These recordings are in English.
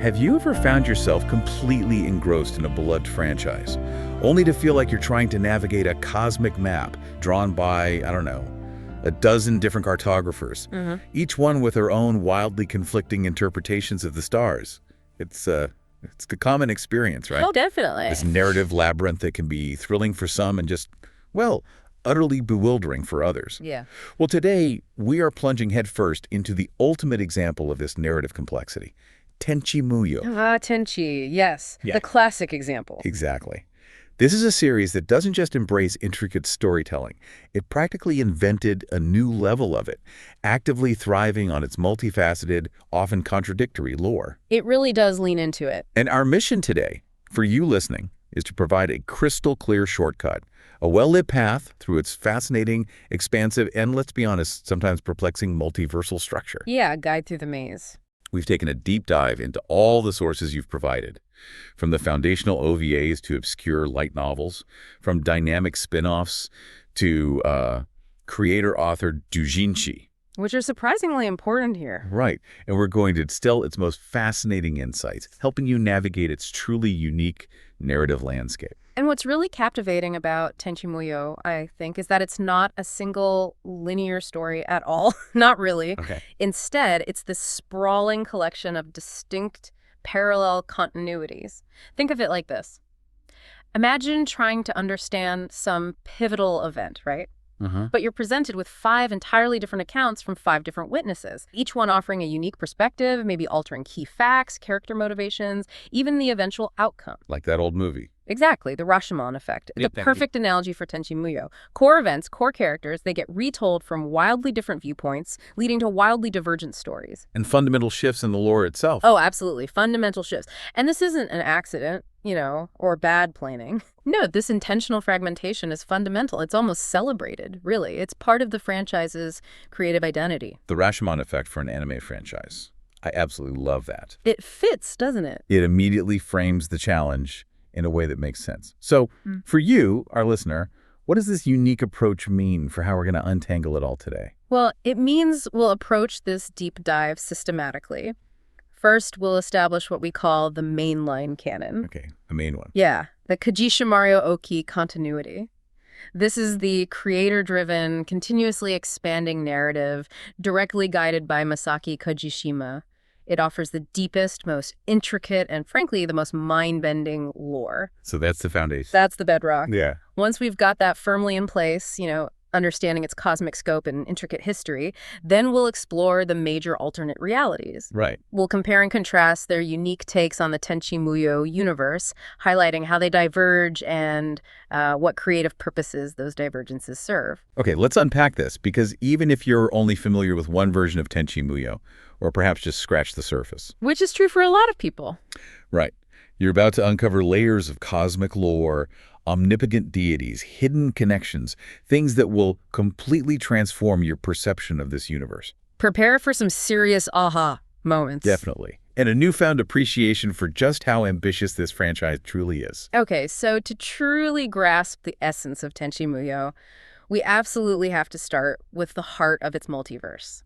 Have you ever found yourself completely engrossed in a beloved franchise, only to feel like you're trying to navigate a cosmic map drawn by, I don't know, a dozen different cartographers, each one with their own wildly conflicting interpretations of the stars? It's a common experience, right? Oh, definitely. This narrative labyrinth that can be thrilling for some and just, well, utterly bewildering for others. Yeah. Well, today, we are plunging headfirst into the ultimate example of this narrative complexity, Tenchi Muyo. Ah, Tenchi, yes. Yeah. The classic example. Exactly. This is a series that doesn't just embrace intricate storytelling. It practically invented a new level of it, actively thriving on its multifaceted, often contradictory lore. It really does lean into it. And our mission today, for you listening, is to provide a crystal clear shortcut, a well-lit path through its fascinating, expansive, and let's be honest, sometimes perplexing multiversal structure. Yeah, guide through the maze. We've taken a deep dive into all the sources you've provided, from the foundational OVAs to obscure light novels, from dynamic spin-offs to creator-author doujinshi. Which are surprisingly important here. Right, and we're going to distill its most fascinating insights, helping you navigate its truly unique narrative landscape. And what's really captivating about Tenchi Muyo, I think, is that it's not a single linear story at all. Not really. Okay. Instead, it's this sprawling collection of distinct parallel continuities. Think of it like this. Imagine trying to understand some pivotal event, right? But you're presented with 5 entirely different accounts from 5 different witnesses, each one offering a unique perspective, maybe altering key facts, character motivations, even the eventual outcome. Like that old movie. Exactly, the Rashomon effect. Yep, The perfect analogy for Tenchi Muyo. Core events, core characters, they get retold from wildly different viewpoints, leading to wildly divergent stories. And fundamental shifts in the lore itself. Oh, absolutely. Fundamental shifts. And this isn't an accident, or bad planning. No, this intentional fragmentation is fundamental. It's almost celebrated, really. It's part of the franchise's creative identity. The Rashomon effect for an anime franchise. I absolutely love that. It fits, doesn't it? It immediately frames the challenge in a way that makes sense. So, for you, our listener, what does this unique approach mean for how we're going to untangle it all today? Well, it means we'll approach this deep dive systematically. First, we'll establish what we call the mainline canon. Okay, the main one. Yeah, the Kajishimaru Oki continuity. This is the creator-driven, continuously expanding narrative directly guided by Masaki Kajishima. It offers the deepest, most intricate, and frankly, the most mind-bending lore. So that's the foundation. That's the bedrock. Yeah. Once we've got that firmly in place, understanding its cosmic scope and intricate history, then we'll explore the major alternate realities. Right. We'll compare and contrast their unique takes on the Tenchi Muyo universe, highlighting how they diverge and what creative purposes those divergences serve. Okay, let's unpack this, because even if you're only familiar with one version of Tenchi Muyo, or perhaps just scratch the surface. Which is true for a lot of people. Right. You're about to uncover layers of cosmic lore, omnipotent deities, hidden connections, things that will completely transform your perception of this universe. Prepare for some serious aha moments. Definitely. And a newfound appreciation for just how ambitious this franchise truly is. Okay, so to truly grasp the essence of Tenchi Muyo, we absolutely have to start with the heart of its multiverse.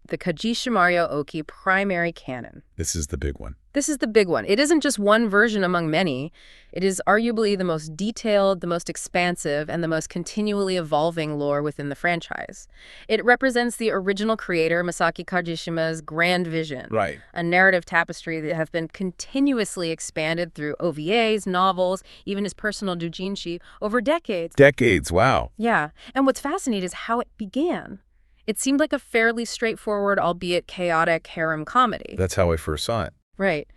The Kajishimaru Oki primary canon. This is the big one. This is the big one. It isn't just one version among many. It is arguably the most detailed, the most expansive, and the most continually evolving lore within the franchise. It represents the original creator, Masaki Kajishima's grand vision. Right. A narrative tapestry that has been continuously expanded through OVAs, novels, even his personal doujinshi over decades. Decades, wow. Yeah. And what's fascinating is how it began. It seemed like a fairly straightforward, albeit chaotic, harem comedy. That's how I first saw it. Right.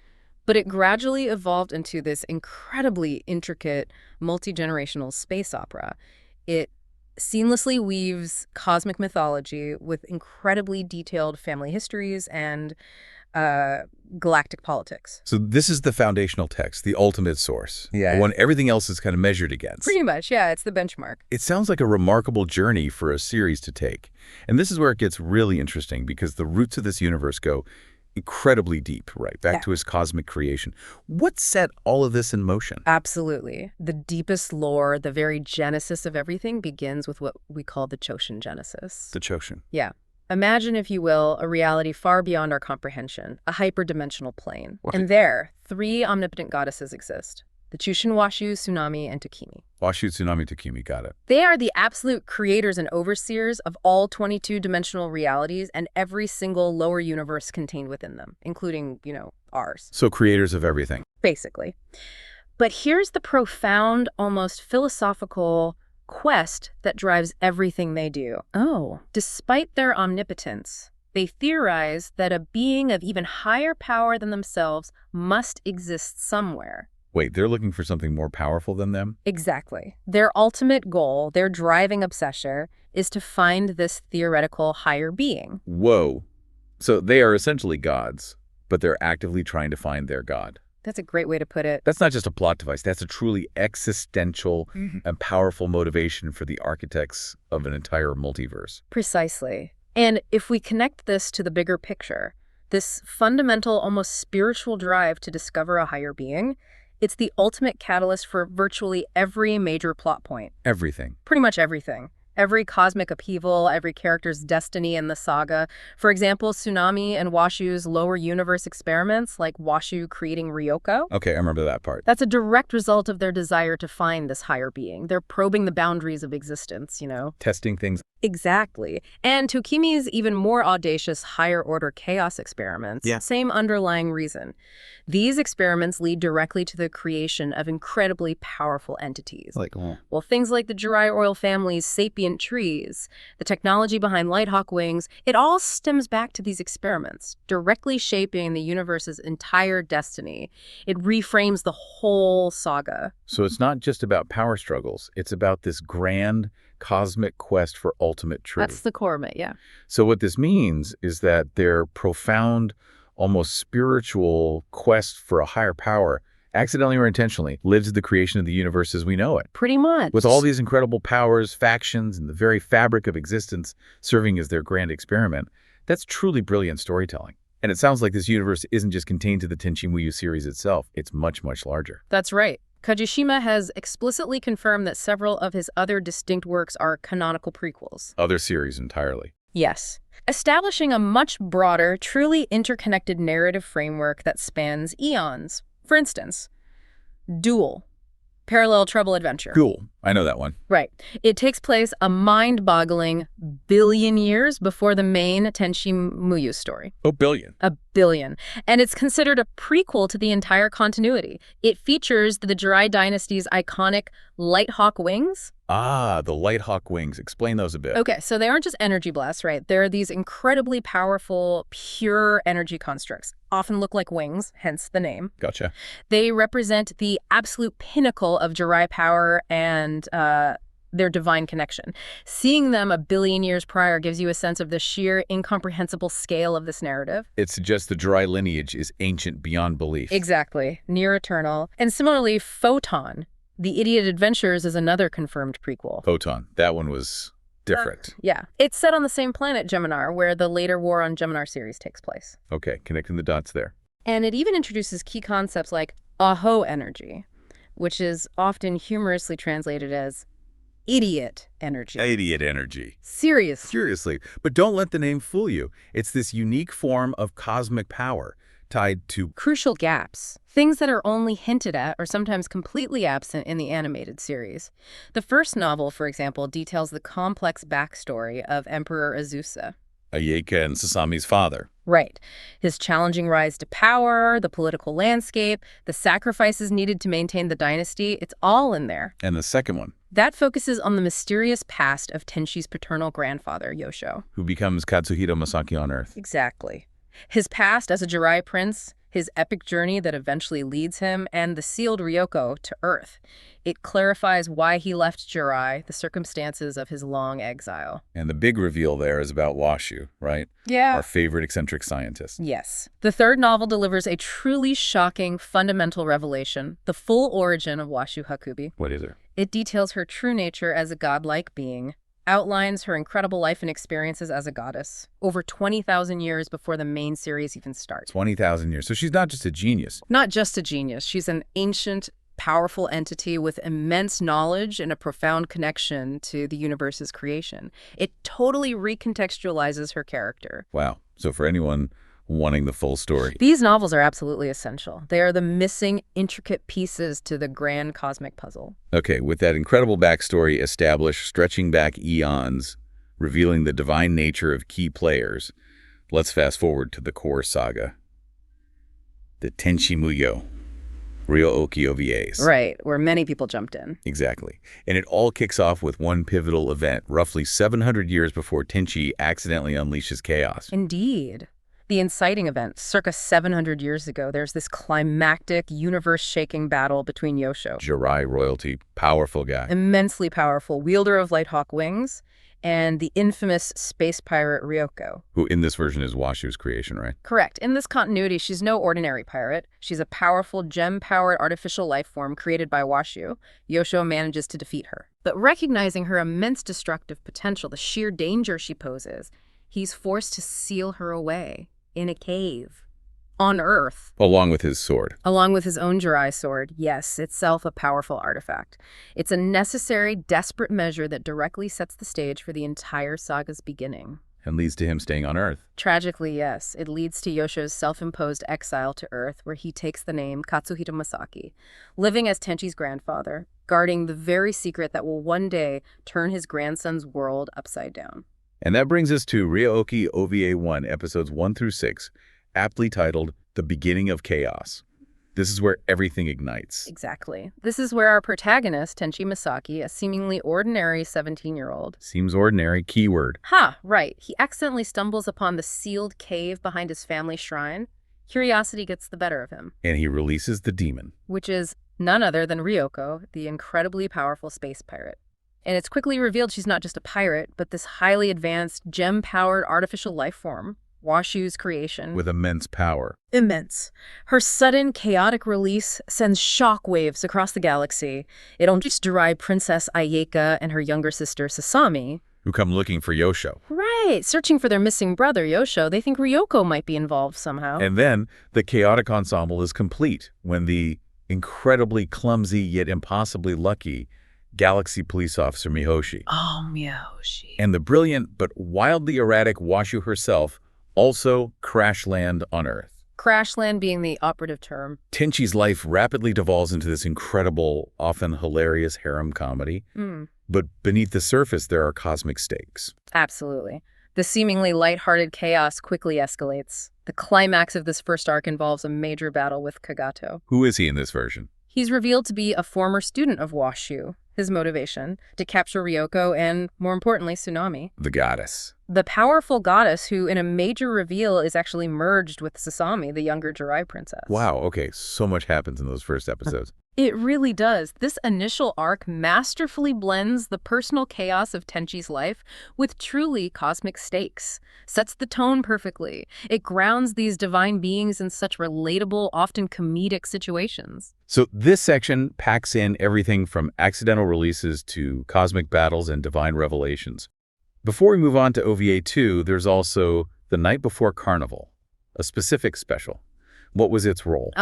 But it gradually evolved into this incredibly intricate, multi-generational space opera. It seamlessly weaves cosmic mythology with incredibly detailed family histories and galactic politics. So this is the foundational text, the ultimate source. Yeah. The one everything else is kind of measured against. Pretty much, yeah. It's the benchmark. It sounds like a remarkable journey for a series to take. And this is where it gets really interesting, because the roots of this universe go incredibly deep, right? Back to his cosmic creation. What set all of this in motion? Absolutely. The deepest lore, the very genesis of everything, begins with what we call the Choshin Genesis. The Choshin. Yeah. Imagine, if you will, a reality far beyond our comprehension, a hyperdimensional plane. What? And there, 3 omnipotent goddesses exist: the Chushin Washu, Toonami, and Tookimi. Washu, Tsunami, Tookimi, got it. They are the absolute creators and overseers of all 22-dimensional realities and every single lower universe contained within them, including, ours. So creators of everything. Basically. But here's the profound, almost philosophical quest that drives everything they do. Oh. Despite their omnipotence, they theorize that a being of even higher power than themselves must exist somewhere. Wait, they're looking for something more powerful than them? Exactly. Their ultimate goal, their driving obsession, is to find this theoretical higher being. Whoa. So they are essentially gods, but they're actively trying to find their god. That's a great way to put it. That's not just a plot device. That's a truly existential and powerful motivation for the architects of an entire multiverse. Precisely. And if we connect this to the bigger picture, this fundamental, almost spiritual drive to discover a higher being, it's the ultimate catalyst for virtually every major plot point. Everything. Pretty much everything. Every cosmic upheaval, every character's destiny in the saga. For example, Toonami and Washu's lower universe experiments, like Washu creating Ryoko. Okay, I remember that part. That's a direct result of their desire to find this higher being. They're probing the boundaries of existence, Testing things. Exactly. And Tookimi's even more audacious higher-order chaos experiments, same underlying reason. These experiments lead directly to the creation of incredibly powerful entities. Well, things like the Jurai royal family's sapient trees, the technology behind Lighthawk wings, it all stems back to these experiments, directly shaping the universe's entire destiny. It reframes the whole saga. So it's not just about power struggles. It's about this grand cosmic quest for ultimate truth. That's the core of it, yeah. So what this means is that their profound, almost spiritual quest for a higher power, accidentally or intentionally, lives in the creation of the universe as we know it. Pretty much. With all these incredible powers, factions, and the very fabric of existence serving as their grand experiment, that's truly brilliant storytelling. And it sounds like this universe isn't just contained to the Tenchi Muyo series itself. It's much, much larger. That's right. Kajishima has explicitly confirmed that several of his other distinct works are canonical prequels. Other series entirely. Yes. Establishing a much broader, truly interconnected narrative framework that spans eons. For instance, Duel, Parallel Trouble Adventure. Cool. I know that one. Right. It takes place a mind-boggling billion years before the main Tenchi Muyo story. Oh, billion. A billion. And it's considered a prequel to the entire continuity. It features the Jurai dynasty's iconic Lighthawk wings. Ah, the Lighthawk wings. Explain those a bit. Okay, so they aren't just energy blasts, right? They're these incredibly powerful, pure energy constructs. Often look like wings, hence the name. Gotcha. They represent the absolute pinnacle of Jurai power and their divine connection. Seeing them a billion years prior gives you a sense of the sheer, incomprehensible scale of this narrative. It suggests the Jurai lineage is ancient beyond belief. Exactly. Near eternal. And similarly, Photon, The Idiot Adventures, is another confirmed prequel. Photon. That one was different. Yeah. It's set on the same planet, Geminar, where the later War on Geminar series takes place. Okay, connecting the dots there. And it even introduces key concepts like aho energy, which is often humorously translated as idiot energy. Idiot energy. Seriously. But don't let the name fool you. It's this unique form of cosmic power tied to Crucial gaps, things that are only hinted at or sometimes completely absent in the animated series. The first novel, for example, details the complex backstory of Emperor Azusa. Ayeka and Sasami's father. Right. His challenging rise to power, the political landscape, the sacrifices needed to maintain the dynasty, it's all in there. And the second one, That focuses on the mysterious past of Tenchi's paternal grandfather, Yosho. who becomes Katsuhito Masaki on Earth. Exactly. His past as a Jurai prince, his epic journey that eventually leads him, and the sealed Ryoko to Earth. It clarifies why he left Jurai, the circumstances of his long exile. And the big reveal there is about Washu, right? Yeah. Our favorite eccentric scientist. Yes. The third novel delivers a truly shocking, fundamental revelation, the full origin of Washu Hakubi. What is it? It details her true nature as a godlike being, outlines her incredible life and experiences as a goddess, over 20,000 years before the main series even starts. 20,000 years. So she's not just a genius. Not just a genius, she's an ancient, powerful entity with immense knowledge and a profound connection to the universe's creation. It totally recontextualizes her character. Wow. So for anyone wanting the full story. These novels are absolutely essential. They are the missing, intricate pieces to the grand cosmic puzzle. Okay, with that incredible backstory established, stretching back eons, revealing the divine nature of key players, let's fast forward to the core saga. The Tenchi Muyo, Ryoko OVAs. Right, where many people jumped in. Exactly. And it all kicks off with one pivotal event, roughly 700 years before Tenchi accidentally unleashes chaos. Indeed. The inciting event, circa 700 years ago, there's this climactic, universe-shaking battle between Yosho, Jurai royalty, powerful guy. immensely powerful, wielder of Lighthawk wings, and the infamous space pirate Ryoko. Who in this version is Washu's creation, right? Correct. In this continuity, she's no ordinary pirate. She's a powerful, gem-powered artificial life form created by Washu. Yosho manages to defeat her. But recognizing her immense destructive potential, the sheer danger she poses, he's forced to seal her away in a cave on Earth. Along with his sword. Along with his own Jurai sword, yes, itself a powerful artifact. It's a necessary, desperate measure that directly sets the stage for the entire saga's beginning. And leads to him staying on Earth. Tragically, yes, it leads to Yosho's self-imposed exile to Earth, where he takes the name Katsuhito Masaki, living as Tenchi's grandfather, guarding the very secret that will one day turn his grandson's world upside down. And that brings us to Ryoko OVA 1, episodes 1 through 6, aptly titled The Beginning of Chaos. This is where everything ignites. Exactly. This is where our protagonist, Tenchi Masaki, a seemingly ordinary 17-year-old. Seems ordinary, keyword. Right. He accidentally stumbles upon the sealed cave behind his family shrine. Curiosity gets the better of him. And he releases the demon. Which is none other than Ryoko, the incredibly powerful space pirate. And it's quickly revealed she's not just a pirate, but this highly advanced, gem-powered artificial life form, Washu's creation. With immense power. Immense. Her sudden, chaotic release sends shockwaves across the galaxy. It unleashes Jurai Princess Ayeka and her younger sister Sasami, who come looking for Yosho. Right, searching for their missing brother, Yosho. They think Ryoko might be involved somehow. And then the chaotic ensemble is complete when the incredibly clumsy yet impossibly lucky Galaxy police officer Mihoshi. Oh, Mihoshi. And the brilliant but wildly erratic Washu herself also crash land on Earth. Crash land being the operative term. Tenchi's life rapidly devolves into this incredible, often hilarious harem comedy. But beneath the surface, there are cosmic stakes. Absolutely. The seemingly lighthearted chaos quickly escalates. The climax of this first arc involves a major battle with Kagato. Who is he in this version? He's revealed to be a former student of Washu. His motivation, to capture Ryoko and, more importantly, Toonami. The goddess. The powerful goddess who, in a major reveal, is actually merged with Sasami, the younger Jurai princess. Wow, okay, so much happens in those first episodes. It really does. This initial arc masterfully blends the personal chaos of Tenchi's life with truly cosmic stakes, sets the tone perfectly. It grounds these divine beings in such relatable, often comedic situations. So this section packs in everything from accidental releases to cosmic battles and divine revelations. Before we move on to OVA 2, there's also The Night Before Carnival, a specific special. What was its role?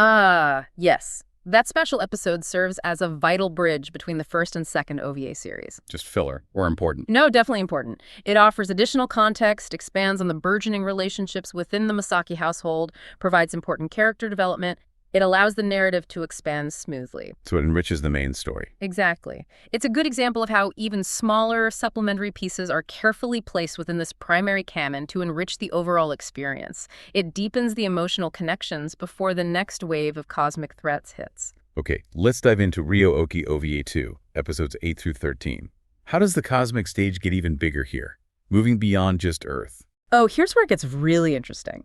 Yes. That special episode serves as a vital bridge between the first and second OVA series. Just filler, or important? No, definitely important. It offers additional context, expands on the burgeoning relationships within the Masaki household, provides important character development. It allows the narrative to expand smoothly. So it enriches the main story. Exactly. It's a good example of how even smaller supplementary pieces are carefully placed within this primary canon to enrich the overall experience. It deepens the emotional connections before the next wave of cosmic threats hits. Okay, let's dive into Ryoko OVA 2, episodes 8 through 13. How does the cosmic stage get even bigger here, moving beyond just Earth? Oh, here's where it gets really interesting.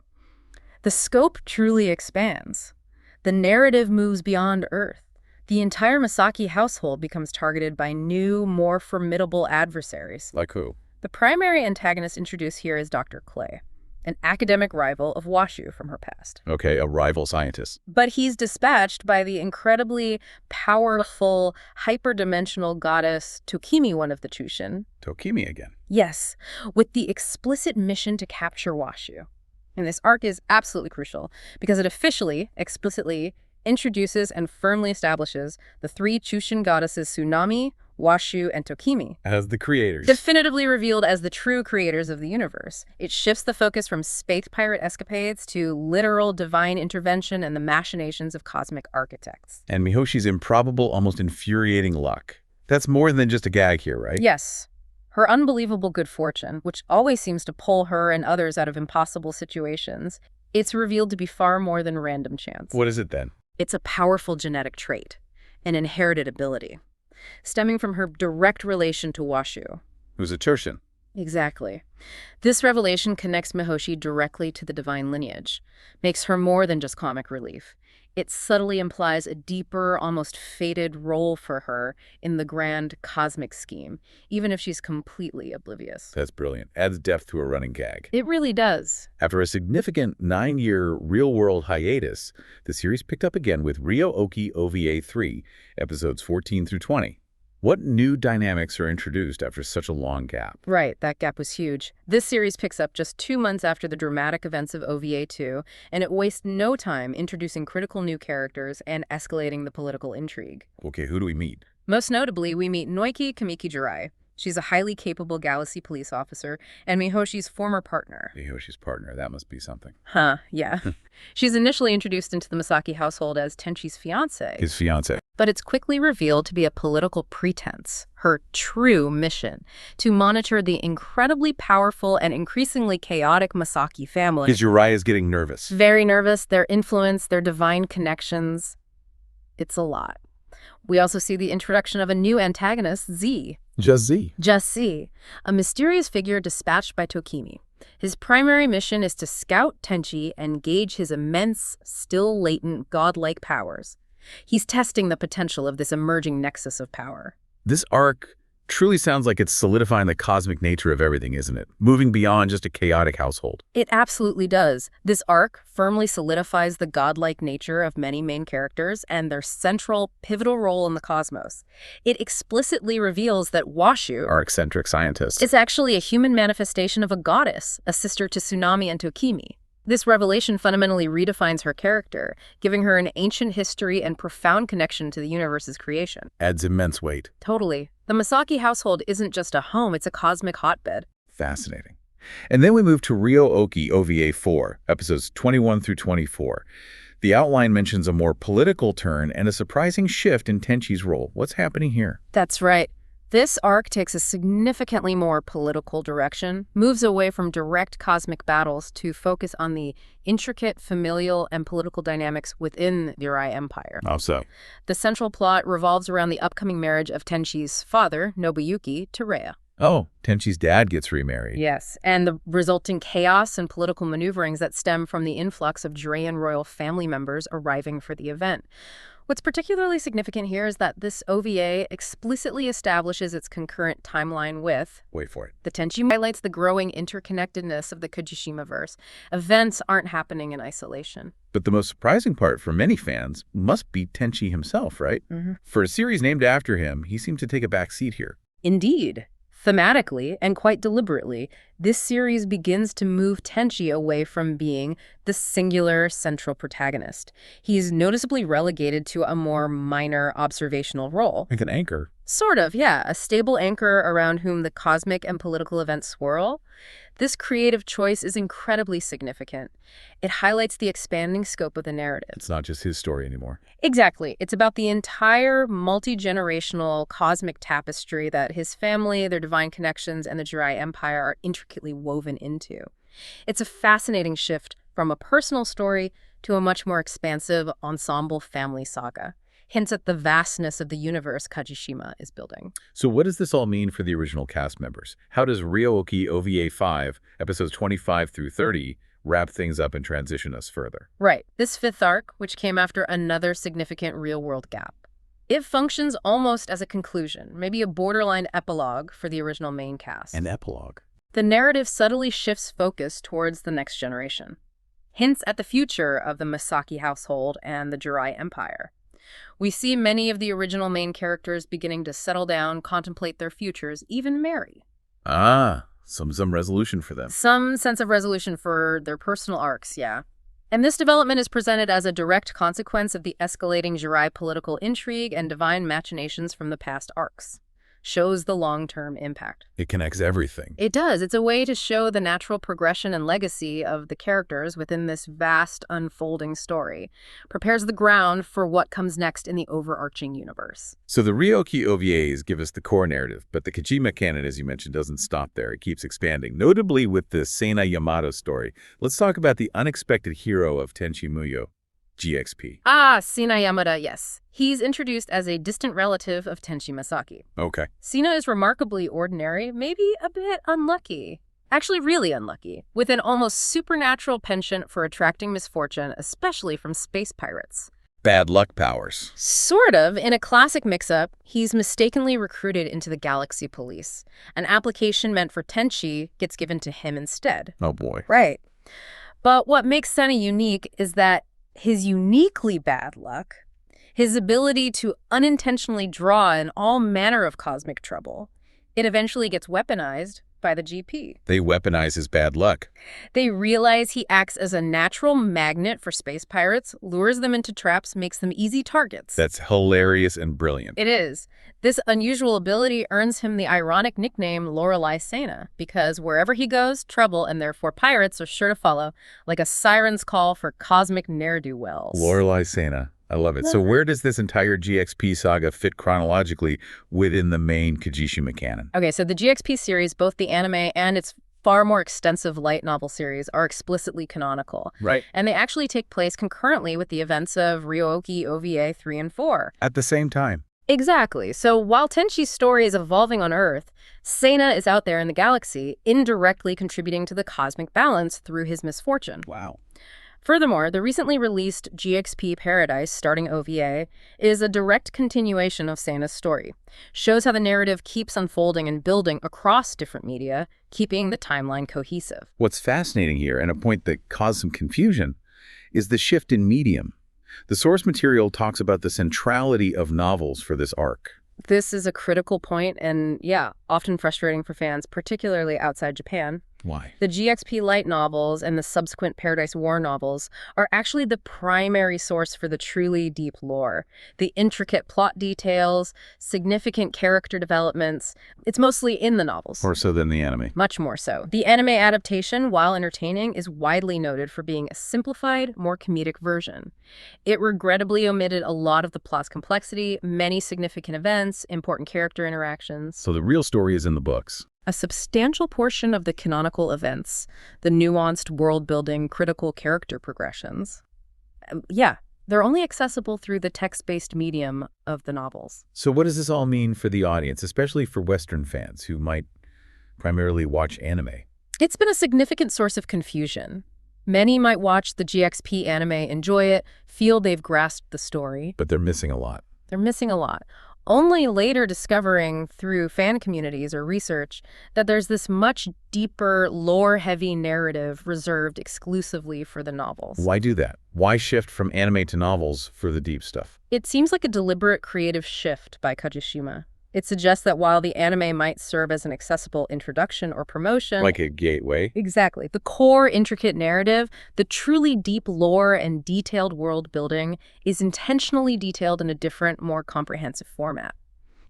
The scope truly expands. The narrative moves beyond Earth. The entire Masaki household becomes targeted by new, more formidable adversaries. Like who? The primary antagonist introduced here is Dr. Clay, an academic rival of Washu from her past. Okay, a rival scientist. But he's dispatched by the incredibly powerful, hyperdimensional goddess Tokimi, one of the Chushin. Tokimi again. Yes, with the explicit mission to capture Washu. And this arc is absolutely crucial because it officially, explicitly introduces and firmly establishes the three Chushin goddesses Toonami, Washu, and Tokimi. As the creators. Definitively revealed as the true creators of the universe. It shifts the focus from space pirate escapades to literal divine intervention and the machinations of cosmic architects. And Mihoshi's improbable, almost infuriating luck. That's more than just a gag here, right? Yes. Her unbelievable good fortune, which always seems to pull her and others out of impossible situations, it's revealed to be far more than random chance. What is it then? It's a powerful genetic trait, an inherited ability, stemming from her direct relation to Washu. Who's a Choshin. Exactly. This revelation connects Mihoshi directly to the divine lineage, makes her more than just comic relief. It subtly implies a deeper, almost fated role for her in the grand cosmic scheme, even if she's completely oblivious. That's brilliant. Adds depth to a running gag. It really does. After a significant 9-year real-world hiatus, the series picked up again with Ryoko OVA 3, episodes 14 through 20. What new dynamics are introduced after such a long gap? Right, that gap was huge. This series picks up just 2 months after the dramatic events of OVA 2, and it wastes no time introducing critical new characters and escalating the political intrigue. Okay, who do we meet? Most notably, we meet Noiki Kamiki Jurai. She's a highly capable galaxy police officer and Mihoshi's former partner. Mihoshi's partner, that must be something. Yeah. She's initially introduced into the Masaki household as Tenchi's fiancé. His fiancé. But it's quickly revealed to be a political pretense, her true mission, to monitor the incredibly powerful and increasingly chaotic Masaki family. His Jurai is getting nervous. Very nervous, their influence, their divine connections. It's a lot. We also see the introduction of a new antagonist, Z. Just Z. Just Z, a mysterious figure dispatched by Tokimi. His primary mission is to scout Tenchi and gauge his immense, still latent, godlike powers. He's testing the potential of this emerging nexus of power. This arc truly sounds like it's solidifying the cosmic nature of everything, isn't it? Moving beyond just a chaotic household. It absolutely does. This arc firmly solidifies the godlike nature of many main characters and their central, pivotal role in the cosmos. It explicitly reveals that Washu, Our eccentric scientist. is actually a human manifestation of a goddess, a sister to Toonami and Tokimi. This revelation fundamentally redefines her character, giving her an ancient history and profound connection to the universe's creation. Adds immense weight. Totally. The Masaki household isn't just a home, it's a cosmic hotbed. Fascinating. And then we move to Ryoko OVA 4, episodes 21 through 24. The outline mentions a more political turn and a surprising shift in Tenchi's role. What's happening here? That's right. This arc takes a significantly more political direction, moves away from direct cosmic battles to focus on the intricate familial and political dynamics within the Jurai Empire. How so? The central plot revolves around the upcoming marriage of Tenchi's father, Nobuyuki, to Rhea. Oh, Tenchi's dad gets remarried. Yes, and the resulting chaos and political maneuverings that stem from the influx of Juraian royal family members arriving for the event. What's particularly significant here is that this OVA explicitly establishes its concurrent timeline with... Wait for it. The Tenchi highlights the growing interconnectedness of the Kujishima-verse. Events aren't happening in isolation. But the most surprising part for many fans must be Tenchi himself, right? Mm-hmm. For a series named after him, he seemed to take a back seat here. Indeed. Thematically, and quite deliberately, this series begins to move Tenchi away from being the singular central protagonist. He's noticeably relegated to a more minor observational role. Like an anchor. Sort of, yeah. A stable anchor around whom the cosmic and political events swirl. This creative choice is incredibly significant. It highlights the expanding scope of the narrative. It's not just his story anymore. Exactly. It's about the entire multi-generational cosmic tapestry that his family, their divine connections, and the Jurai Empire are intricately woven into. It's a fascinating shift from a personal story to a much more expansive ensemble family saga. Hints at the vastness of the universe Kujishima is building. So what does this all mean for the original cast members? How does Ryoko OVA 5, episodes 25 through 30, wrap things up and transition us further? Right. This fifth arc, which came after another significant real-world gap, it functions almost as a conclusion, maybe a borderline epilogue for the original main cast. An epilogue. The narrative subtly shifts focus towards the next generation. Hints at the future of the Masaki household and the Jurai Empire. We see many of the original main characters beginning to settle down, contemplate their futures, even marry. Ah, some resolution for them. Some sense of resolution for their personal arcs, yeah. And this development is presented as a direct consequence of the escalating Jurai political intrigue and divine machinations from the past arcs. Shows the long-term impact. It connects everything. It does. It's a way to show the natural progression and legacy of the characters within this vast unfolding story. Prepares the ground for what comes next in the overarching universe. So the Ryoko OVAs give us the core narrative, but the Kojima canon, as you mentioned, doesn't stop there. It keeps expanding, notably with the Seina Yamato story. Let's talk about the unexpected hero of Tenchi Muyo, GXP. Sina Yamada, yes. He's introduced as a distant relative of Tenchi Masaki. Okay. Sina is remarkably ordinary, maybe a bit unlucky. Actually, really unlucky, with an almost supernatural penchant for attracting misfortune, especially from space pirates. Bad luck powers. Sort of. In a classic mix-up, he's mistakenly recruited into the Galaxy Police. An application meant for Tenchi gets given to him instead. Oh boy. Right. But what makes Sena unique is that his uniquely bad luck, his ability to unintentionally draw in all manner of cosmic trouble, it eventually gets weaponized by the GP. They weaponize his bad luck. They realize he acts as a natural magnet for space pirates, lures them into traps, makes them easy targets. That's hilarious and brilliant. It is. This unusual ability earns him the ironic nickname Lorelei Sena, because wherever he goes, trouble and therefore pirates are sure to follow, like a siren's call for cosmic ne'er-do-wells. Lorelei Sena. I love it. So where does this entire GXP saga fit chronologically within the main Kojima canon? Okay, so the GXP series, both the anime and its far more extensive light novel series, are explicitly canonical. Right. And they actually take place concurrently with the events of Ryoko OVA 3 and 4. At the same time. Exactly. So while Tenchi's story is evolving on Earth, Sena is out there in the galaxy, indirectly contributing to the cosmic balance through his misfortune. Wow. Furthermore, the recently released GXP Paradise starting OVA is a direct continuation of Sena's story. Shows how the narrative keeps unfolding and building across different media, keeping the timeline cohesive. What's fascinating here, and a point that caused some confusion, is the shift in medium. The source material talks about the centrality of novels for this arc. This is a critical point and, yeah, often frustrating for fans, particularly outside Japan. Why? The GXP light novels and the subsequent Paradise War novels are actually the primary source for the truly deep lore. The intricate plot details, significant character developments, it's mostly in the novels. More so than the anime. Much more so. The anime adaptation, while entertaining, is widely noted for being a simplified, more comedic version. It regrettably omitted a lot of the plot's complexity, many significant events, important character interactions. So the real story is in the books. A substantial portion of the canonical events, the nuanced world-building, critical character progressions, they're only accessible through the text-based medium of the novels. So what does this all mean for the audience, especially for Western fans who might primarily watch anime? It's been a significant source of confusion. Many might watch the GXP anime, enjoy it, feel they've grasped the story. But they're missing a lot. They're missing a lot. Only later discovering through fan communities or research that there's this much deeper, lore-heavy narrative reserved exclusively for the novels. Why do that? Why shift from anime to novels for the deep stuff? It seems like a deliberate creative shift by Kojima. It suggests that while the anime might serve as an accessible introduction or promotion... Like a gateway? Exactly. The core, intricate narrative, the truly deep lore and detailed world building is intentionally detailed in a different, more comprehensive format.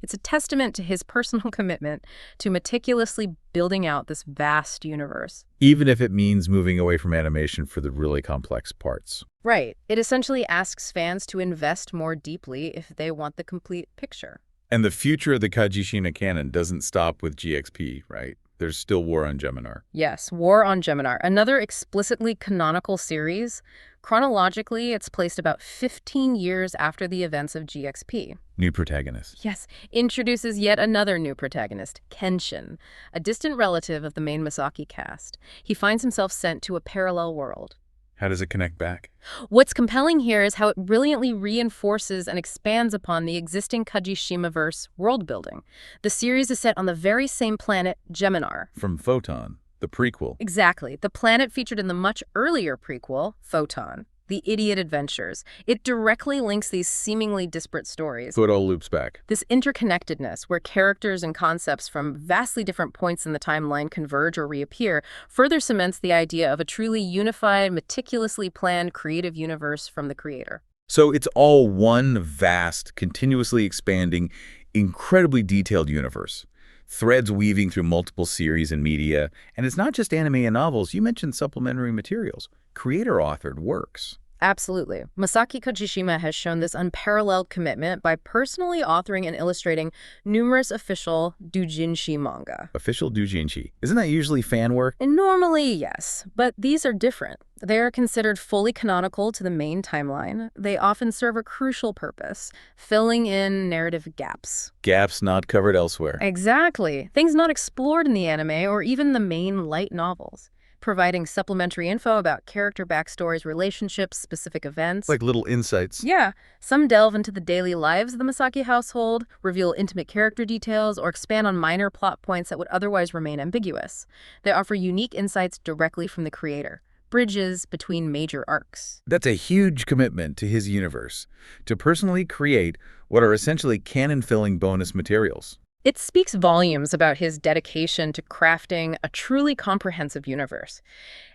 It's a testament to his personal commitment to meticulously building out this vast universe. Even if it means moving away from animation for the really complex parts. Right. It essentially asks fans to invest more deeply if they want the complete picture. And the future of the Kojima canon doesn't stop with GXP, right? There's still War on Geminar. Yes, War on Geminar, another explicitly canonical series. Chronologically, it's placed about 15 years after the events of GXP. New protagonist. Yes, introduces yet another new protagonist, Kenshin, a distant relative of the main Masaki cast. He finds himself sent to a parallel world. How does it connect back? What's compelling here is how it brilliantly reinforces and expands upon the existing Kojima-verse world building. The series is set on the very same planet, Geminar. From Photon, the prequel. Exactly. The planet featured in the much earlier prequel, Photon. The Idiot Adventures. It directly links these seemingly disparate stories. So it all loops back. This interconnectedness, where characters and concepts from vastly different points in the timeline converge or reappear, further cements the idea of a truly unified, meticulously planned creative universe from the creator. So it's all one vast, continuously expanding, incredibly detailed universe. Threads weaving through multiple series and media. And it's not just anime and novels. You mentioned supplementary materials. Creator-authored works. Absolutely. Masaki Kojishima has shown this unparalleled commitment by personally authoring and illustrating numerous official doujinshi manga. Official doujinshi. Isn't that usually fan work? And normally, yes, but these are different. They are considered fully canonical to the main timeline. They often serve a crucial purpose, filling in narrative gaps. Gaps not covered elsewhere. Exactly. Things not explored in the anime or even the main light novels. Providing supplementary info about character backstories, relationships, specific events. Like little insights. Yeah. Some delve into the daily lives of the Masaki household, reveal intimate character details, or expand on minor plot points that would otherwise remain ambiguous. They offer unique insights directly from the creator. Bridges between major arcs. That's a huge commitment to his universe, to personally create what are essentially canon-filling bonus materials. It speaks volumes about his dedication to crafting a truly comprehensive universe.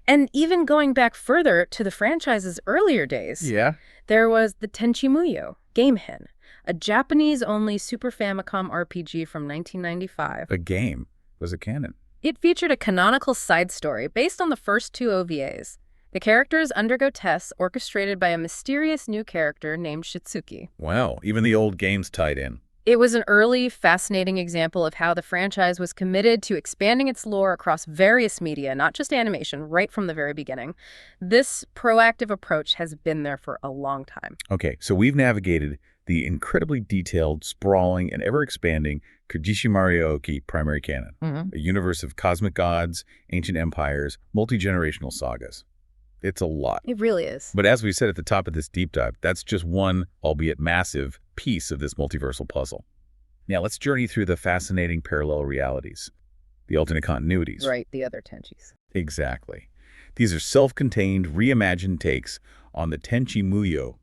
And even going back further to the franchise's earlier days, there was the Tenchi Muyo, Game Hen, a Japanese-only Super Famicom RPG from 1995. A game was a canon. It featured a canonical side story based on the first two OVAs. The characters undergo tests orchestrated by a mysterious new character named Shitsuki. Wow, even the old games tied in. It was an early, fascinating example of how the franchise was committed to expanding its lore across various media, not just animation, right from the very beginning. This proactive approach has been there for a long time. Okay, so we've navigated the incredibly detailed, sprawling, and ever-expanding Kojishima primary canon, a universe of cosmic gods, ancient empires, multi-generational sagas. It's a lot. It really is. But as we said at the top of this deep dive, that's just one, albeit massive, piece of this multiversal puzzle. Now let's journey through the fascinating parallel realities, the alternate continuities. Right, the other Tenchis. Exactly. These are self-contained, reimagined takes on the Tenchi Muyo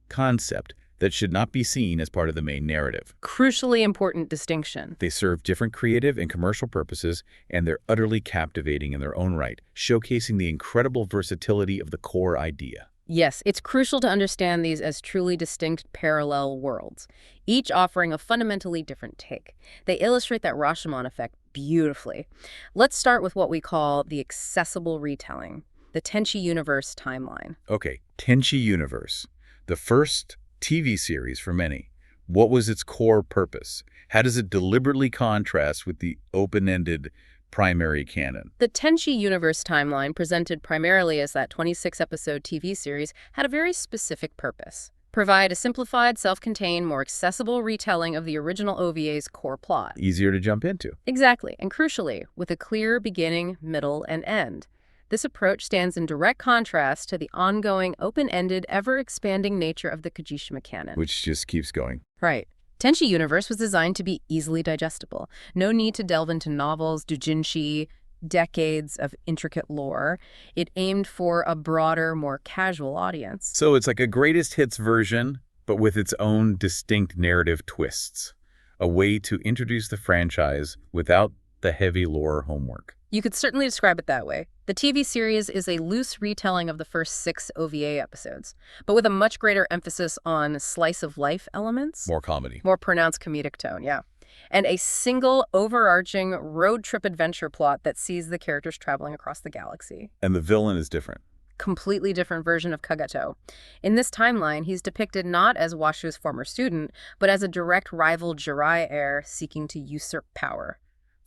concept that should not be seen as part of the main narrative. Crucially important distinction. They serve different creative and commercial purposes, and they're utterly captivating in their own right, showcasing the incredible versatility of the core idea. Yes, it's crucial to understand these as truly distinct parallel worlds, each offering a fundamentally different take. They illustrate that Rashomon effect beautifully. Let's start with what we call the accessible retelling, the Tenchi Universe timeline. Okay, Tenchi Universe, the first TV series for many. What was its core purpose? How does it deliberately contrast with the open-ended primary canon? The Tenchi Universe timeline, presented primarily as that 26-episode TV series, had a very specific purpose. Provide a simplified, self-contained, more accessible retelling of the original OVA's core plot. Easier to jump into. Exactly, and crucially, with a clear beginning, middle, and end. This approach stands in direct contrast to the ongoing, open-ended, ever-expanding nature of the Kojishima canon. Which just keeps going. Right. Tenchi Universe was designed to be easily digestible. No need to delve into novels, doujinshi, decades of intricate lore. It aimed for a broader, more casual audience. So it's like a greatest hits version, but with its own distinct narrative twists. A way to introduce the franchise without the heavy lore homework. You could certainly describe it that way. The TV series is a loose retelling of the first 6 OVA episodes, but with a much greater emphasis on slice-of-life elements. More comedy. More pronounced comedic tone, yeah. And a single, overarching road trip adventure plot that sees the characters traveling across the galaxy. And the villain is different. Completely different version of Kagato. In this timeline, he's depicted not as Washu's former student, but as a direct rival Jurai heir seeking to usurp power.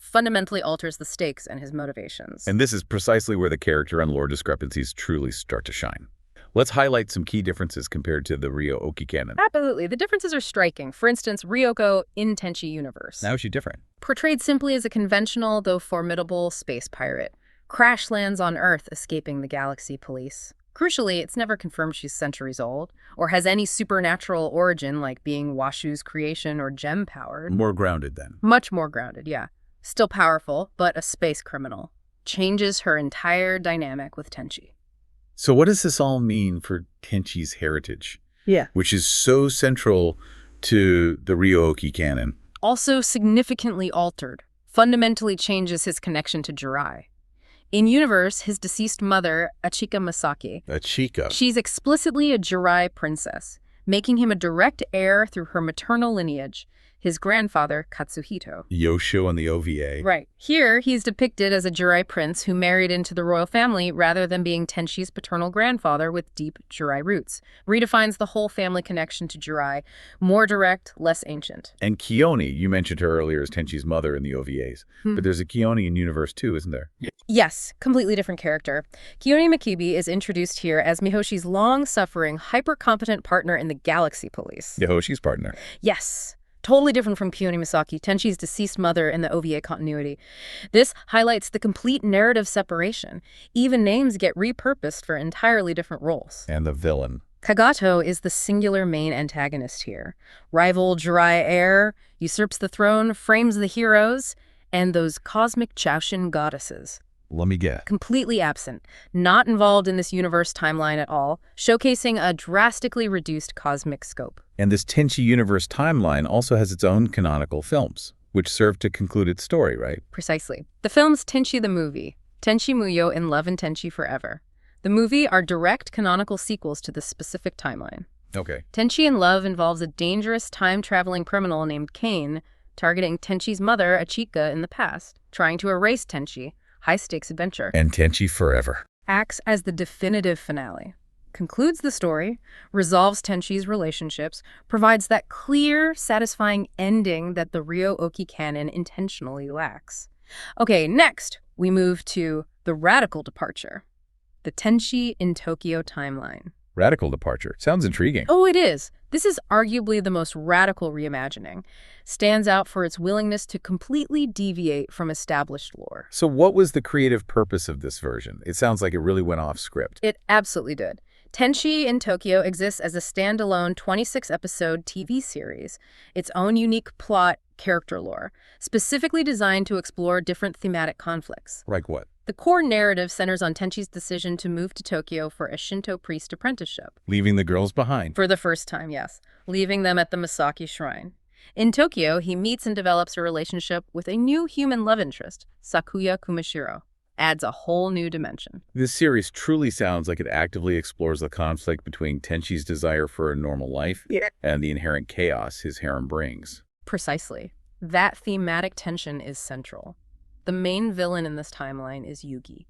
Fundamentally alters the stakes and his motivations. And this is precisely where the character and lore discrepancies truly start to shine. Let's highlight some key differences compared to the Ryoko canon. Absolutely. The differences are striking. For instance, Ryoko in Tenchi Universe. How is she different? Portrayed simply as a conventional, though formidable, space pirate. Crash lands on Earth, escaping the galaxy police. Crucially, it's never confirmed she's centuries old, or has any supernatural origin like being Washu's creation or gem-powered. More grounded, then. Much more grounded, yeah. Still powerful, but a space criminal. Changes her entire dynamic with Tenchi. So what does this all mean for Tenchi's heritage, Yeah. which is so central to the Ryoko canon? Also significantly altered, fundamentally changes his connection to Jurai. In Universe, his deceased mother, Ayeka Masaki, Achika. she's explicitly a Jurai princess, making him a direct heir through her maternal lineage, his grandfather, Katsuhito. Yosho on the OVA. Right. Here, he's depicted as a Jurai prince who married into the royal family rather than being Tenchi's paternal grandfather with deep Jurai roots. Redefines the whole family connection to Jurai, more direct, less ancient. And Kiyone, you mentioned her earlier as Tenchi's mother in the OVAs. But there's a Kiyone in Universe too, isn't there? Yes, completely different character. Kiyone Makibi is introduced here as Mihoshi's long-suffering, hyper-competent partner in the Galaxy Police. Mihoshi's partner. Yes. Totally different from Kiyone Masaki, Tenchi's deceased mother in the OVA continuity. This highlights the complete narrative separation. Even names get repurposed for entirely different roles. And the villain. Kagato is the singular main antagonist here. Rival Jurai heir, usurps the throne, frames the heroes, and those cosmic Chaoshin goddesses. Let me guess. Completely absent, not involved in this universe timeline at all, showcasing a drastically reduced cosmic scope. And this Tenchi Universe timeline also has its own canonical films, which serve to conclude its story, right? Precisely. The films Tenchi the Movie, Tenchi Muyo, and Love and Tenchi Forever. The movie are direct canonical sequels to this specific timeline. Okay. Tenchi in Love involves a dangerous time-traveling criminal named Kane, targeting Tenchi's mother, Achika, in the past, trying to erase Tenchi. High-stakes adventure. And Tenchi Forever. Acts as the definitive finale. Concludes the story, resolves Tenchi's relationships, provides that clear, satisfying ending that the Ryoko canon intentionally lacks. Okay, next, we move to the radical departure. The Tenchi in Tokyo timeline. Radical departure. Sounds intriguing. Oh, it is. This is arguably the most radical reimagining. Stands out for its willingness to completely deviate from established lore. So what was the creative purpose of this version? It sounds like it really went off script. It absolutely did. Tenchi in Tokyo exists as a standalone 26-episode TV series, its own unique plot, character lore, specifically designed to explore different thematic conflicts. Like what? The core narrative centers on Tenchi's decision to move to Tokyo for a Shinto priest apprenticeship. Leaving the girls behind. For the first time, yes. Leaving them at the Masaki shrine. In Tokyo, he meets and develops a relationship with a new human love interest, Sakuya Kumashiro. Adds a whole new dimension. This series truly sounds like it actively explores the conflict between Tenchi's desire for a normal life and the inherent chaos his harem brings. Precisely. That thematic tension is central. The main villain in this timeline is Yugi.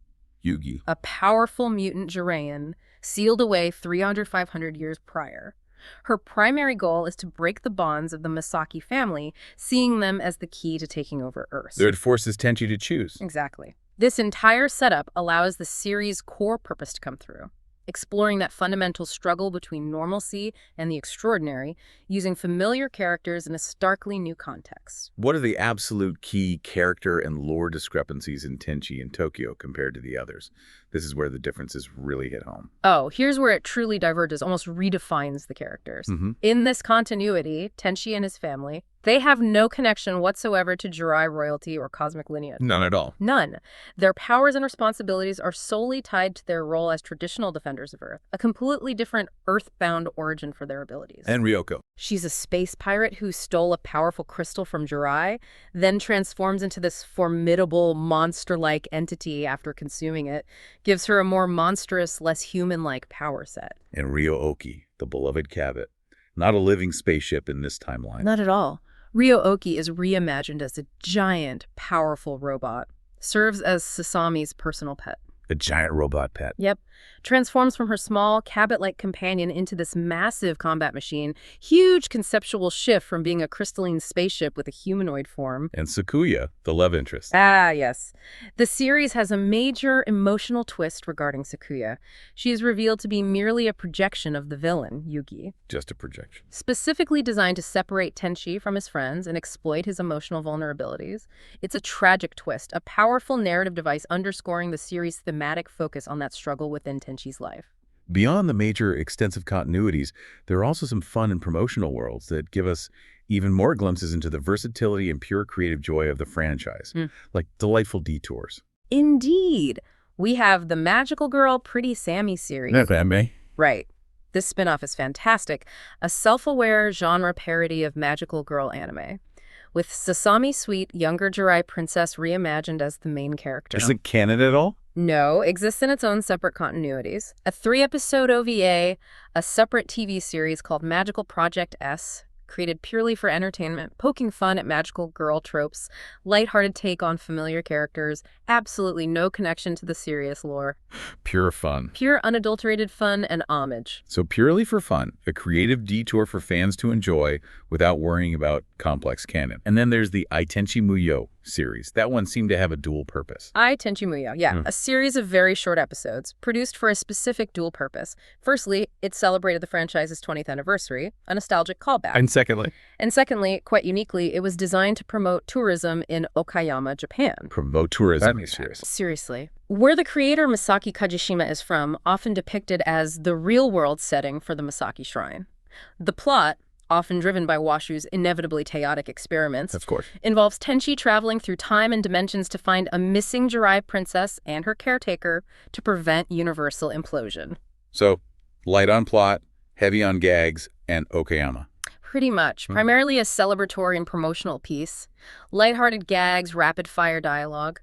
Yugi. A powerful mutant Juraian, sealed away 300-500 years prior. Her primary goal is to break the bonds of the Masaki family, seeing them as the key to taking over Earth. So it forces Tenchi to choose. Exactly. This entire setup allows the series' core purpose to come through, exploring that fundamental struggle between normalcy and the extraordinary, using familiar characters in a starkly new context. What are the absolute key character and lore discrepancies in Tenchi in Tokyo compared to the others? This is where the differences really hit home. Oh, here's where it truly diverges, almost redefines the characters. In this continuity, Tenchi and his family, they have no connection whatsoever to Jurai royalty or cosmic lineage. None at all. None. Their powers and responsibilities are solely tied to their role as traditional defenders of Earth, a completely different earthbound origin for their abilities. And Ryoko. She's a space pirate who stole a powerful crystal from Jurai, then transforms into this formidable monster-like entity after consuming it, gives her a more monstrous, less human-like power set. And Ryooki, the beloved Cabot. Not a living spaceship in this timeline. Not at all. Ryooki is reimagined as a giant, powerful robot. Serves as Sasami's personal pet. A giant robot pet. Yep. Transforms from her small, Cabot-like companion into this massive combat machine. Huge conceptual shift from being a crystalline spaceship with a humanoid form. And Sakuya, the love interest. Ah, yes. The series has a major emotional twist regarding Sakuya. She is revealed to be merely a projection of the villain, Yugi. Just a projection. Specifically designed to separate Tenchi from his friends and exploit his emotional vulnerabilities. It's a tragic twist, a powerful narrative device underscoring the series' thematic focus on that struggle within Tenchi's life. Beyond the major extensive continuities, there are also some fun and promotional worlds that give us even more glimpses into the versatility and pure creative joy of the franchise, like delightful detours. Indeed. We have the Magical Girl Pretty Sammy series. Anime. Right. This spinoff is fantastic. A self-aware genre parody of magical girl anime, with Sasami sweet younger Jurai princess reimagined as the main character. Isn't canon at all? No, exists in its own separate continuities. A 3-episode OVA, a separate TV series called Magical Project S, created purely for entertainment, poking fun at magical girl tropes, lighthearted take on familiar characters, absolutely no connection to the serious lore. Pure fun. Pure unadulterated fun and homage. So purely for fun, a creative detour for fans to enjoy without worrying about complex canon. And then there's the Tenchi Muyo series. That one seemed to have a dual purpose. Tenchi Muyo, yeah. A series of very short episodes, produced for a specific dual purpose. Firstly, it celebrated the franchise's 20th anniversary, a nostalgic callback. And secondly, quite uniquely, it was designed to promote tourism in Okayama, Japan. Promote tourism. Seriously. Where the creator Masaki Kajishima is from, often depicted as the real-world setting for the Masaki Shrine. The plot, often driven by Washu's inevitably chaotic experiments, Of course. involves Tenchi traveling through time and dimensions to find a missing Jurai princess and her caretaker to prevent universal implosion. So, light on plot, heavy on gags, and Okayama. Pretty much. Primarily a celebratory and promotional piece. Lighthearted gags, rapid-fire dialogue,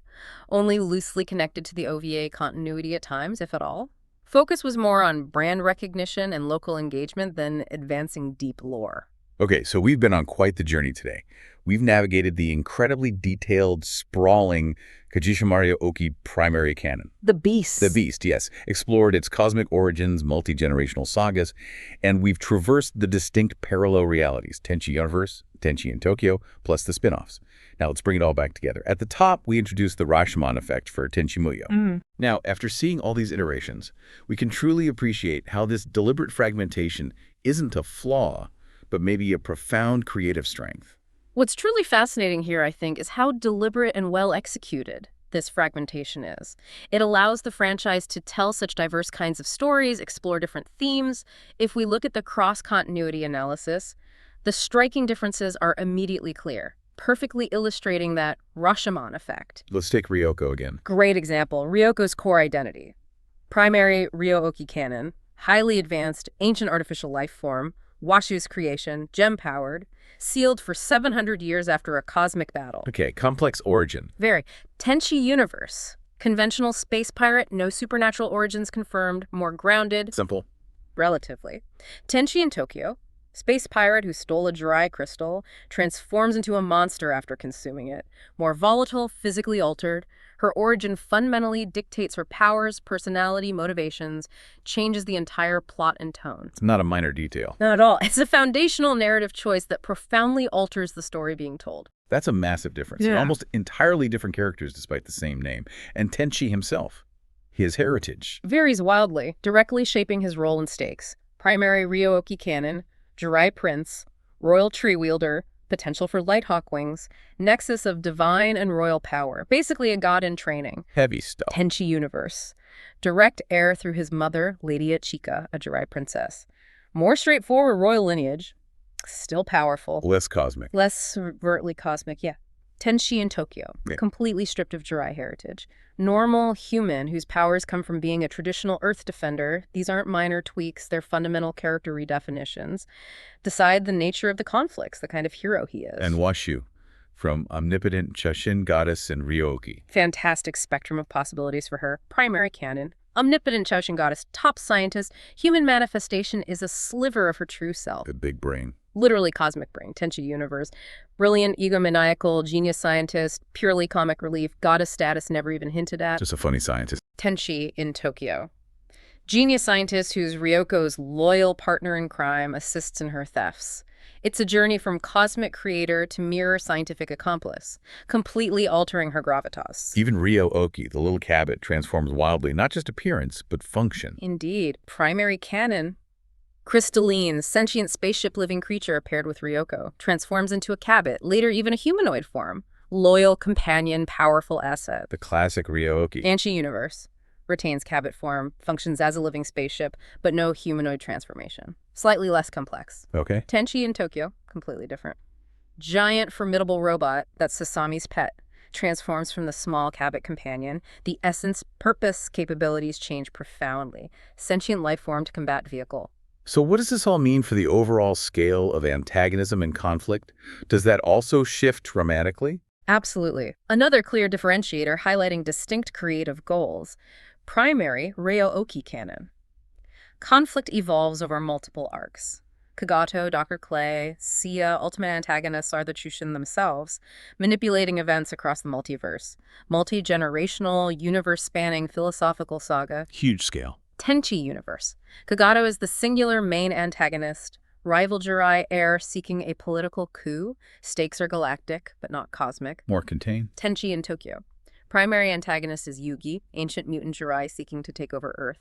only loosely connected to the OVA continuity at times, if at all. Focus was more on brand recognition and local engagement than advancing deep lore. Okay, so we've been on quite the journey today. We've navigated the incredibly detailed, sprawling Kajishimari Oki primary canon. The Beast. The Beast, yes. Explored its cosmic origins, multi-generational sagas, and we've traversed the distinct parallel realities, Tenchi Universe, Tenchi in Tokyo, plus the spin-offs. Now let's bring it all back together. At the top, we introduced the Rashomon effect for Tenchi Muyo. Now, after seeing all these iterations, we can truly appreciate how this deliberate fragmentation isn't a flaw, but maybe a profound creative strength. What's truly fascinating here, I think, is how deliberate and well executed this fragmentation is. It allows the franchise to tell such diverse kinds of stories, explore different themes. If we look at the cross-continuity analysis, the striking differences are immediately clear, perfectly illustrating that Rashomon effect. Let's take Ryoko again. Great example, Ryoko's core identity. Primary Ryo-Oki canon, highly advanced, ancient artificial life form, Washu's creation, gem-powered, sealed for 700 years after a cosmic battle. Okay, complex origin. Very. Tenchi Universe. Conventional space pirate, no supernatural origins confirmed, more grounded. Simple. Relatively. Tenchi in Tokyo. Space pirate who stole a Jurai crystal, transforms into a monster after consuming it. More volatile, physically altered. Her origin fundamentally dictates her powers, personality, motivations, changes the entire plot and tone. It's not a minor detail. Not at all. It's a foundational narrative choice that profoundly alters the story being told. That's a massive difference. Yeah. Almost entirely different characters despite the same name. And Tenchi himself, his heritage. Varies wildly, directly shaping his role and stakes. Primary Ryo-Oki canon, Jurai prince, royal tree wielder, potential for Lighthawk wings, nexus of divine and royal power, basically a god in training. Heavy stuff. Tenchi Universe. Direct heir through his mother, Lady Achika, a Jurai princess. More straightforward royal lineage, still powerful. Less cosmic. Less overtly cosmic, yeah. Tenchi in Tokyo, Yeah. completely stripped of Jurai heritage. Normal human whose powers come from being a traditional Earth defender. These aren't minor tweaks, they're fundamental character redefinitions. Decide the nature of the conflicts, the kind of hero he is. And Washu, from omnipotent Choshin goddess and Ryo-Oki. Fantastic spectrum of possibilities for her. Primary canon. Omnipotent Choshin goddess, top scientist. Human manifestation is a sliver of her true self. The big brain. Literally cosmic brain, Tenchi Universe. Brilliant, egomaniacal, genius scientist, purely comic relief, goddess status never even hinted at. Just a funny scientist. Tenchi in Tokyo. Genius scientist whose Ryoko's loyal partner in crime assists in her thefts. It's a journey from cosmic creator to mere scientific accomplice, completely altering her gravitas. Even Ryo-Oki, the little cabot, transforms wildly, not just appearance, but function. Indeed. Primary canon. Crystalline, sentient spaceship living creature paired with Ryoko. Transforms into a cabot, later even a humanoid form. Loyal companion, powerful asset. The classic Ryo-Oki. Tenchi Universe. Retains cabot form, functions as a living spaceship, but no humanoid transformation. Slightly less complex. Okay. Tenchi in Tokyo, completely different. Giant, formidable robot that's Sasami's pet. transforms from the small Cabot companion. The essence, purpose, capabilities change profoundly. Sentient life form to combat vehicle. So what does this all mean for the overall scale of antagonism and conflict? Does that also shift dramatically? Absolutely. Another clear differentiator highlighting distinct creative goals. Primary Ryo-Oki canon. Conflict evolves over multiple arcs. Kagato, Dr. Clay, Sia, ultimate antagonists are the Chushin themselves, manipulating events across the multiverse. Multi-generational, universe-spanning philosophical saga. Huge scale. Tenchi Universe. Kagato is the singular main antagonist, rival Jurai heir seeking a political coup. Stakes are galactic, but not cosmic. More contained. Tenchi in Tokyo. Primary antagonist is Yugi, ancient mutant Jurai seeking to take over Earth.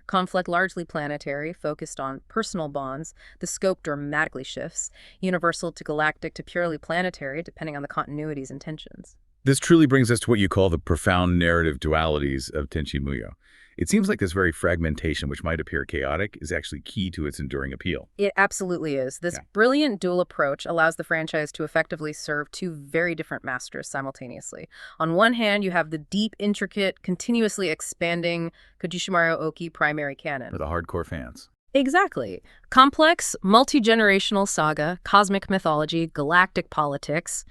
Conflict largely planetary, focused on personal bonds. The scope dramatically shifts, universal to galactic to purely planetary, depending on the continuities and tensions. This truly brings us to what you call the profound narrative dualities of Tenchi Muyo. It seems like this very fragmentation, which might appear chaotic, is actually key to its enduring appeal. It absolutely is. This brilliant dual approach allows the franchise to effectively serve two very different masters simultaneously. On one hand, you have the deep, intricate, continuously expanding Kojishimaro Oki primary canon. For the hardcore fans. Exactly. Complex, multi-generational saga, cosmic mythology, galactic politics,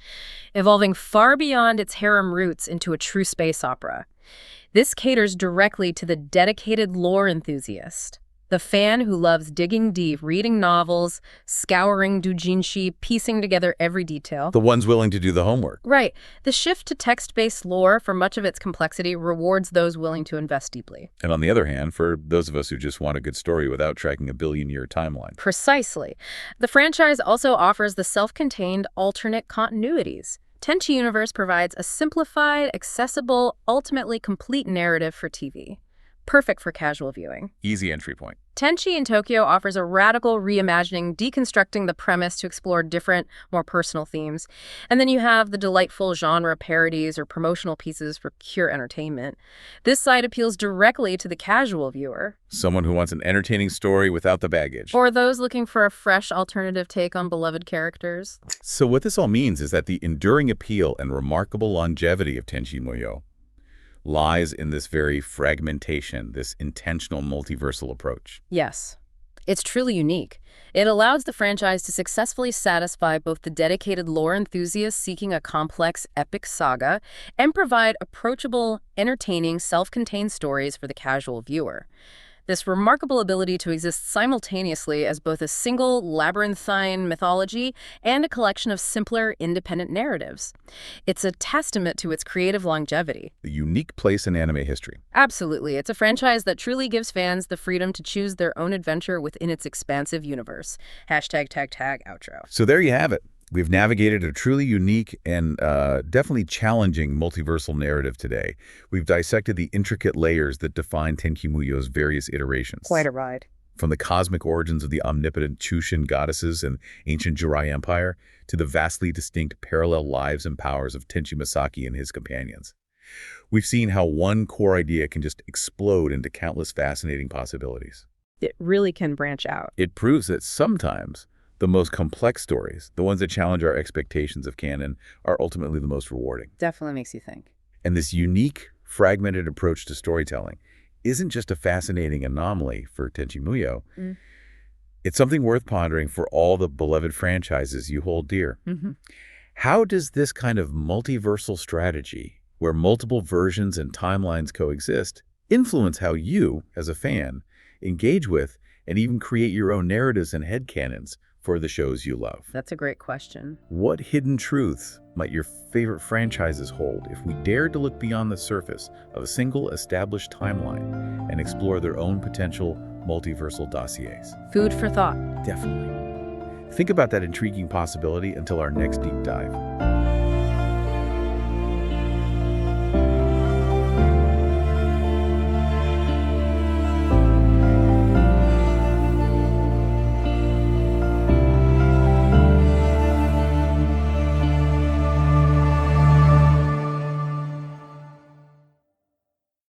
evolving far beyond its harem roots into a true space opera. This caters directly to the dedicated lore enthusiast, the fan who loves digging deep, reading novels, scouring doujinshi, piecing together every detail. The ones willing to do the homework. Right. The shift to text-based lore, for much of its complexity, rewards those willing to invest deeply. And on the other hand, for those of us who just want a good story without tracking a billion-year timeline. Precisely. The franchise also offers the self-contained alternate continuities. Tenchi Universe provides a simplified, accessible, ultimately complete narrative for TV. Perfect for casual viewing. Easy entry point. Tenchi in Tokyo offers a radical reimagining, deconstructing the premise to explore different, more personal themes. And then you have the delightful genre parodies or promotional pieces for pure entertainment. This side appeals directly to the casual viewer. Someone who wants an entertaining story without the baggage. Or those looking for a fresh alternative take on beloved characters. So what this all means is that the enduring appeal and remarkable longevity of Tenchi Muyo lies in this very fragmentation, this intentional multiversal approach. Yes. It's truly unique. It allows the franchise to successfully satisfy both the dedicated lore enthusiasts seeking a complex, epic saga and provide approachable, entertaining, self-contained stories for the casual viewer. This remarkable ability to exist simultaneously as both a single labyrinthine mythology and a collection of simpler, independent narratives. It's a testament to its creative longevity. The unique place in anime history. Absolutely. It's a franchise that truly gives fans the freedom to choose their own adventure within its expansive universe. Hashtag tag outro. So there you have it. We've navigated a truly unique and definitely challenging multiversal narrative today. We've dissected the intricate layers that define Tenchi Muyo's various iterations. Quite a ride. From the cosmic origins of the omnipotent Chushin goddesses and ancient Jurai Empire to the vastly distinct parallel lives and powers of Tenchi Masaki and his companions. We've seen how one core idea can just explode into countless fascinating possibilities. It really can branch out. It proves that sometimes the most complex stories, the ones that challenge our expectations of canon, are ultimately the most rewarding. Definitely makes you think. And this unique, fragmented approach to storytelling isn't just a fascinating anomaly for Tenchi Muyo. It's something worth pondering for all the beloved franchises you hold dear. How does this kind of multiversal strategy, where multiple versions and timelines coexist, influence how you, as a fan, engage with and even create your own narratives and headcanons for the shows you love? That's a great question. What hidden truths might your favorite franchises hold if we dared to look beyond the surface of a single established timeline and explore their own potential multiversal dossiers? Food for thought. Definitely. Think about that intriguing possibility until our next deep dive.